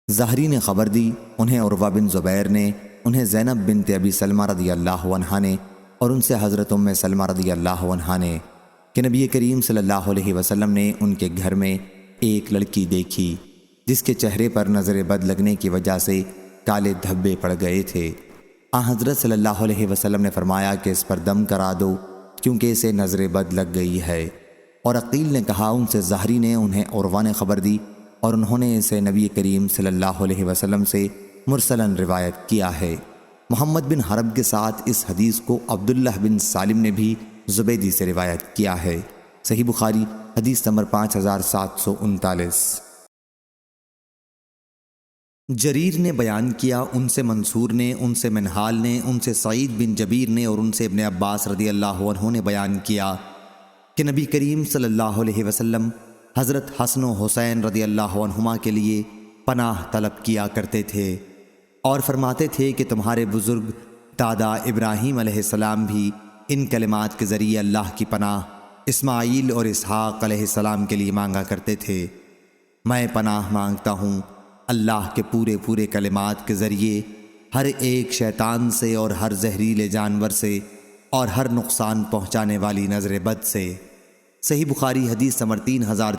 زہری نے خبر دی، انہیں عروہ بن زبیر نے، انہیں زینب بنت ابی سلمہ رضی اللہ عنہا نے، اور ان سے حضرت ام سلمہ رضی اللہ عنہا نے کہ نبی کریم صلی اللہ علیہ وسلم نے ان کے گھر میں ایک لڑکی دیکھی جس کے چہرے پر نظر بد لگنے کی وجہ سے کالے دھبے پڑ گئے تھے۔ حضرت صلی اللہ علیہ وسلم نے فرمایا کہ اس پر دم کرا دو کیونکہ اسے نظر بد لگ گئی ہے۔ اور عقیل نے کہا ان سے زہری نے انہیں عروہ نے خبر دی اور انہوں نے اسے نبی کریم صلی اللہ علیہ وسلم سے مرسلاً روایت کیا ہے۔ محمد بن حرب کے ساتھ اس حدیث کو عبداللہ بن سالم نے بھی زبیدی سے روایت کیا ہے۔ صحیح بخاری حدیث نمبر 5739۔ جریر نے بیان کیا، ان سے منصور نے، ان سے منہال نے، ان سے سعید بن جبیر نے اور ان سے ابن عباس رضی اللہ عنہ نے بیان کیا کہ نبی کریم صلی اللہ علیہ وسلم حضرت حسن و حسین رضی اللہ عنہما کے لیے پناہ طلب کیا کرتے تھے اور فرماتے تھے کہ تمہارے بزرگ دادا ابراہیم علیہ السلام بھی ان کلمات کے ذریعے اللہ کی پناہ اسماعیل اور اسحاق علیہ السلام کے لیے مانگا کرتے تھے۔ میں پناہ مانگتا ہوں اللہ کے پورے کلمات کے ذریعے ہر ایک شیطان سے اور ہر زہریلے جانور سے اور ہر نقصان پہنچانے والی نظر بد سے۔ صحیح بخاری حدیث نمبر 3000